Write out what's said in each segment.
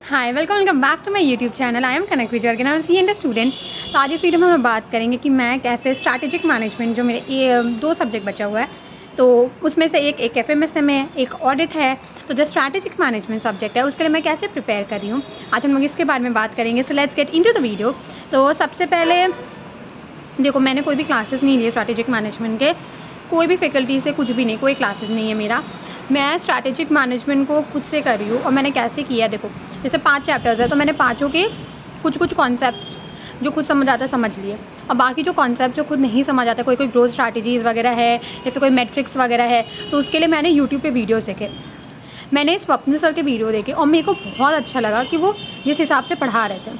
Hi welcome back to my YouTube channel. I am Kanak Vijay और सी and student. तो आज इस वीडियो में हम बात करेंगे कि मैं कैसे स्ट्रैटेजिक मैनेजमेंट, जो मेरे ये 2 सब्जेक्ट बचा हुआ है, तो उसमें से एक FMSM है, एक ऑडिट है। तो जो स्ट्रैटेजिक मैनेजमेंट सब्जेक्ट है उसके लिए मैं कैसे प्रिपेयर कर रही हूँ, आज हम लोग इसके बारे में बात करेंगे। So let's get into the video. तो सबसे पहले देखो, मैंने कोई भी क्लासेस नहीं लिए स्ट्रैटेजिक मैनेजमेंट के, कोई भी फैकल्टी से कुछ भी नहीं, कोई क्लासेस नहीं है मेरा। मैं स्ट्रैटेजिक मैनेजमेंट को खुद से कर रही हूँ। और मैंने कैसे किया, देखो जैसे 5 चैप्टर्स है, तो मैंने पाँचों के कुछ कॉन्सेप्ट जो खुद समझ आता है समझ लिए, और बाकी जो कॉन्सेप्ट जो खुद नहीं समझ आता, कोई ग्रोथ स्ट्रैटेजीज़ वगैरह है या फिर कोई मैट्रिक्स वगैरह है, तो उसके लिए मैंने यूट्यूब पे वीडियोस देखे। मैंने स्वप्निल सर के वीडियो देखे और मेरे को बहुत अच्छा लगा कि वो जिस हिसाब से पढ़ा रहे थे,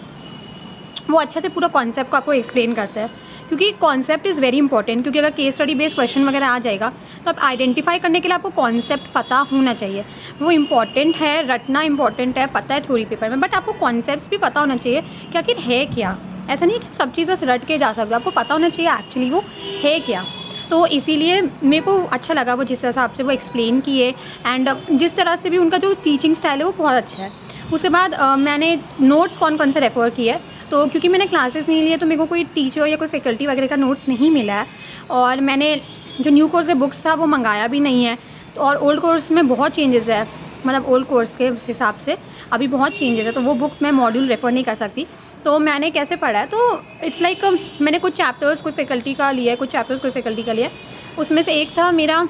वो अच्छे से पूरा कॉन्सेप्ट को आपको एक्सप्लेन करता है। क्योंकि कॉन्सेप्ट इज़ वेरी इंपॉर्टेंट, क्योंकि अगर केस स्टडी बेस्ड क्वेश्चन वगैरह आ जाएगा तो आप आइडेंटिफाई करने के लिए आपको कॉन्सेप्ट पता होना चाहिए। वो इंपॉर्टेंट है, रटना इंपॉर्टेंट है, पता है थ्योरी पेपर में, बट आपको कॉन्सेप्ट्स भी पता होना चाहिए कि आखिर है क्या। ऐसा नहीं कि सब चीज़ बस रट के जा सकते हो, आपको पता होना चाहिए एक्चुअली वो है क्या। तो इसीलिए मेरे को अच्छा लगा वो जिस हिसाब से वो एक्सप्लेन किए, एंड जिस तरह से भी उनका जो टीचिंग स्टाइल है वो बहुत अच्छा है। उसके बाद मैंने नोट्स कौन से रेफ़र किए, तो क्योंकि मैंने क्लासेस नहीं लिए तो मेरे को कोई टीचर या कोई फैकल्टी वगैरह का नोट्स नहीं मिला है। और मैंने जो न्यू कोर्स के बुक्स था वो मंगाया भी नहीं है। तो और ओल्ड कोर्स में बहुत चेंजेस है, मतलब ओल्ड कोर्स के हिसाब से अभी बहुत चेंजेस है, तो वो बुक मैं मॉड्यूल रेफ़र नहीं कर सकती। तो मैंने कैसे पढ़ा है, तो इट्स लाइक मैंने कुछ चैप्टर्स कोई फैकल्टी का लिया है, कुछ चैप्टर्स कोई फैकल्टी का लिया है। उसमें से एक था मेरा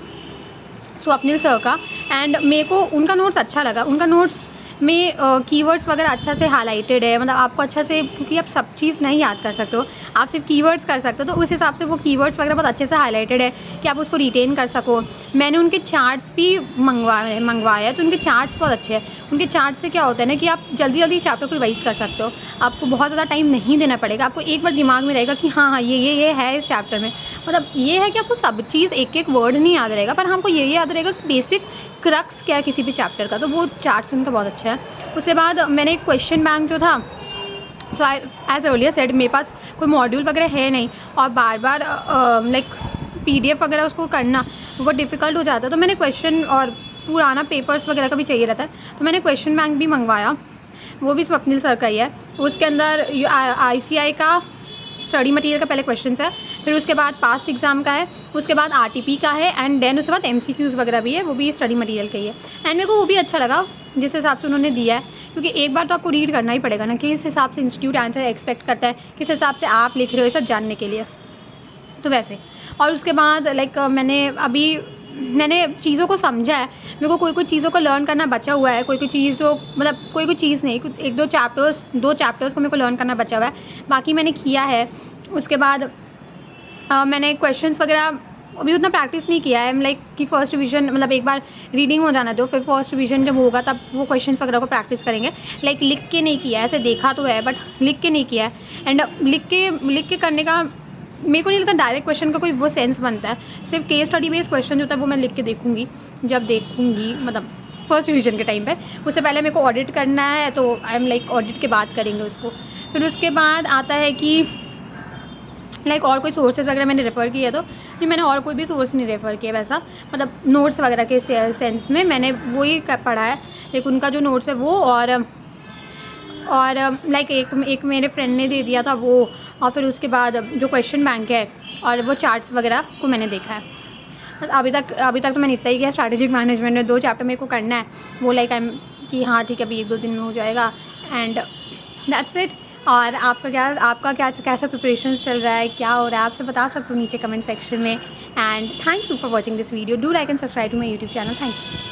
स्वप्निल सर का, एंड मेरे को उनका नोट्स अच्छा लगा। उनका नोट्स में कीवर्ड्स वगैरह अच्छा से हाईलाइटेड है, मतलब आपको अच्छा से, क्योंकि आप सब चीज़ नहीं याद कर सकते हो, आप सिर्फ कीवर्ड्स कर सकते हो, तो उस हिसाब से वो कीवर्ड्स वगैरह बहुत अच्छे से हाईलाइटेड है कि आप उसको रिटेन कर सको। मैंने उनके चार्ट्स भी मंगवाया, तो उनके चार्ट्स बहुत अच्छे हैं। उनके चार्ट से क्या होता है ना कि आप जल्दी जल्दी चैप्टर को रिवाइज कर सकते हो, आपको बहुत ज़्यादा टाइम नहीं देना पड़ेगा। आपको एक बार दिमाग में रहेगा कि हाँ ये है इस चैप्टर में, मतलब ये है कि आपको सब चीज़ एक वर्ड नहीं याद रहेगा, पर हमको ये याद रहेगा कि बेसिक क्रक्स क्या है किसी भी चैप्टर का। तो वो चार्ट्स उनका बहुत अच्छा है। उसके बाद मैंने एक क्वेश्चन बैंक जो था, सो आई एज अर्लियर सेड, मेरे पास कोई मॉड्यूल वगैरह है नहीं, और बार बार लाइक PDF वगैरह उसको करना बहुत डिफ़िकल्ट हो जाता है। तो मैंने क्वेश्चन और पुराना पेपर्स वगैरह का भी चाहिए रहता है, तो मैंने क्वेश्चन बैंक भी मंगवाया, वो भी स्वप्निल सर का ही है। उसके अंदर ICI का स्टडी मटेरियल का पहले क्वेश्चन है, फिर उसके बाद पास्ट एग्जाम का है, उसके बाद RTP का है, एंड देन उसके बाद MCQs वगैरह भी है, वो भी स्टडी मटेरियल का ही है। एंड मेरे को वो भी अच्छा लगा जिस हिसाब से उन्होंने दिया है, क्योंकि एक बार तो आपको रीड करना ही पड़ेगा ना, कि किस हिसाब से इंस्टीट्यूट आंसर एक्सपेक्ट करता है, किस हिसाब से आप लिख रहे हो, ये सब जानने के लिए। तो वैसे, और उसके बाद लाइक मैंने चीज़ों को समझा है। मेरे को कोई चीज़ों को लर्न करना बचा हुआ है, कोई चीज़ जो, मतलब कोई चीज़ नहीं, एक दो चैप्टर्स को मेरे को लर्न करना बचा हुआ है, बाकी मैंने किया है। उसके बाद मैंने क्वेश्चंस वगैरह अभी उतना प्रैक्टिस नहीं किया है, लाइक कि फर्स्ट रिवीजन, मतलब एक बार रीडिंग हो जाना दो, फिर फर्स्ट रिवीजन जब होगा तब वो क्वेश्चंस वगैरह को प्रैक्टिस करेंगे। लाइक लिख के नहीं किया है, ऐसे देखा तो है बट लिख के नहीं किया है। एंड लिख के करने का मेरे को नहीं लगता डायरेक्ट क्वेश्चन का कोई वो सेंस बनता है। सिर्फ केस स्टडी बेस्ड क्वेश्चन जो होता है वो मैं लिख के देखूँगी, मतलब फर्स्ट रिवीजन के टाइम पे। उससे पहले मेरे को ऑडिट करना है, तो आई एम लाइक ऑडिट के बाद करेंगे उसको। फिर उसके बाद आता है कि लाइक और कोई सोर्सेज वगैरह मैंने रेफ़र किया, तो नहीं, मैंने और कोई भी सोर्स नहीं रेफ़र किया वैसा, मतलब नोट्स वगैरह के सेंस में मैंने वही पढ़ा है, लाइक उनका जो नोट्स है वो, और लाइक एक मेरे फ्रेंड ने दे दिया था वो, और फिर उसके बाद जो क्वेश्चन बैंक है और वो चार्ट्स वगैरह को मैंने देखा है। बस अभी तक तो मैंने इतना ही किया। स्ट्रैटेजिक मैनेजमेंट में 2 चैप्टर मेरे को करना है, वो लाइक कि हाँ ठीक है अभी 1-2 दिन में हो जाएगा, एंड दैट्स इट। और आपका कैसा प्रिपरेशंस चल रहा है, क्या हो रहा है, आपसे बता सकते हो नीचे कमेंट सेक्शन में। And thank you for watching this video. Do like and subscribe to my YouTube channel. Thank you.